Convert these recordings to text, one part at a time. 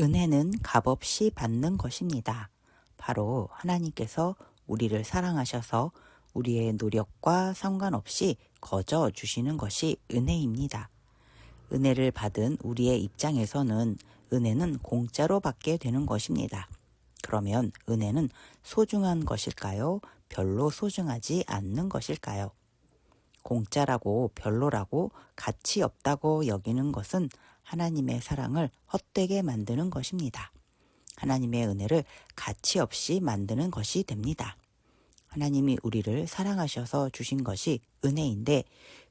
은혜는 값없이 받는 것입니다. 바로 하나님께서 우리를 사랑하셔서 우리의 노력과 상관없이 거저 주시는 것이 은혜입니다. 은혜를 받은 우리의 입장에서는 은혜는 공짜로 받게 되는 것입니다. 그러면 은혜는 소중한 것일까요? 별로 소중하지 않는 것일까요? 공짜라고 별로라고 가치 없다고 여기는 것은 하나님의 사랑을 헛되게 만드는 것입니다. 하나님의 은혜를 가치 없이 만드는 것이 됩니다. 하나님이 우리를 사랑하셔서 주신 것이 은혜인데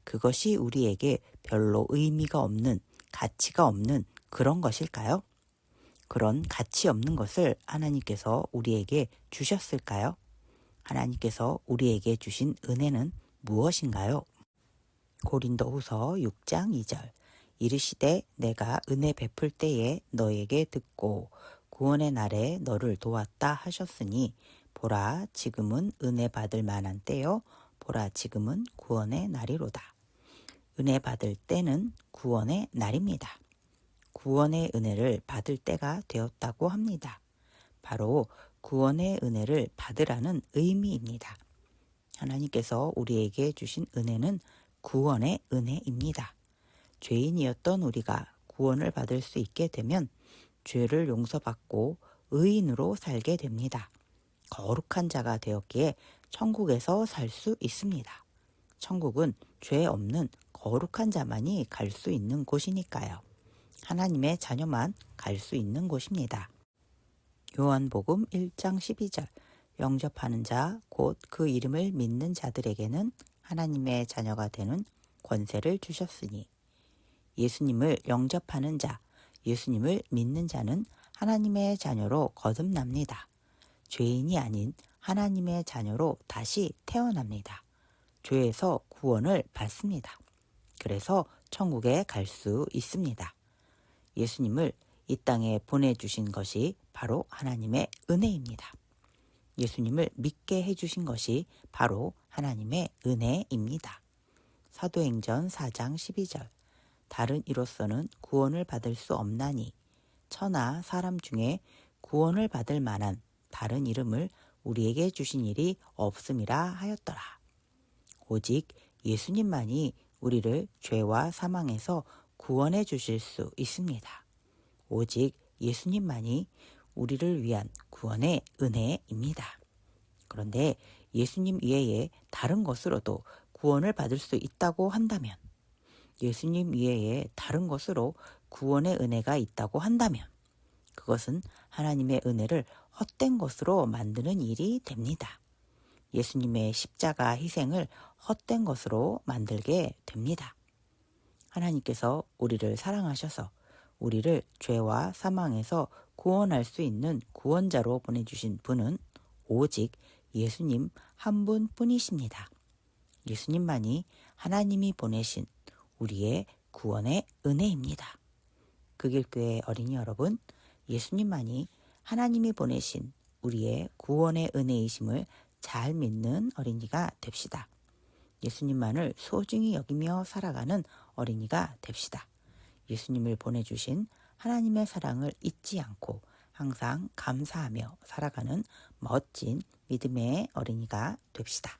그것이 우리에게 별로 의미가 없는, 가치가 없는 그런 것일까요? 그런 가치 없는 것을 하나님께서 우리에게 주셨을까요? 하나님께서 우리에게 주신 은혜는 무엇인가요? 고린도후서 6장 2절 이르시되 내가 은혜 베풀 때에 너에게 듣고 구원의 날에 너를 도왔다 하셨으니 보라 지금은 은혜 받을 만한 때요 보라 지금은 구원의 날이로다. 은혜 받을 때는 구원의 날입니다. 구원의 은혜를 받을 때가 되었다고 합니다. 바로 구원의 은혜를 받으라는 의미입니다. 하나님께서 우리에게 주신 은혜는 구원의 은혜입니다. 죄인이었던 우리가 구원을 받을 수 있게 되면 죄를 용서받고 의인으로 살게 됩니다. 거룩한 자가 되었기에 천국에서 살 수 있습니다. 천국은 죄 없는 거룩한 자만이 갈 수 있는 곳이니까요. 하나님의 자녀만 갈 수 있는 곳입니다. 요한복음 1장 12절 영접하는 자 곧 그 이름을 믿는 자들에게는 하나님의 자녀가 되는 권세를 주셨으니 예수님을 영접하는 자, 예수님을 믿는 자는 하나님의 자녀로 거듭납니다. 죄인이 아닌 하나님의 자녀로 다시 태어납니다. 죄에서 구원을 받습니다. 그래서 천국에 갈 수 있습니다. 예수님을 이 땅에 보내주신 것이 바로 하나님의 은혜입니다. 예수님을 믿게 해주신 것이 바로 하나님의 은혜입니다. 사도행전 4장 12절 다른 이로서는 구원을 받을 수 없나니 천하 사람 중에 구원을 받을 만한 다른 이름을 우리에게 주신 일이 없음이라 하였더라. 오직 예수님만이 우리를 죄와 사망에서 구원해 주실 수 있습니다. 오직 예수님만이 우리를 위한 구원의 은혜입니다. 그런데 예수님 외에 다른 것으로도 구원을 받을 수 있다고 한다면, 예수님 외에 다른 것으로 구원의 은혜가 있다고 한다면, 그것은 하나님의 은혜를 헛된 것으로 만드는 일이 됩니다. 예수님의 십자가 희생을 헛된 것으로 만들게 됩니다. 하나님께서 우리를 사랑하셔서 우리를 죄와 사망에서 구원할 수 있는 구원자로 보내주신 분은 오직 예수님 한 분뿐이십니다. 예수님만이 하나님이 보내신 우리의 구원의 은혜입니다. 극일교회 어린이 여러분, 예수님만이 하나님이 보내신 우리의 구원의 은혜이심을 잘 믿는 어린이가 됩시다. 예수님만을 소중히 여기며 살아가는 어린이가 됩시다. 예수님을 보내주신 하나님의 사랑을 잊지 않고 항상 감사하며 살아가는 멋진 믿음의 어린이가 됩시다.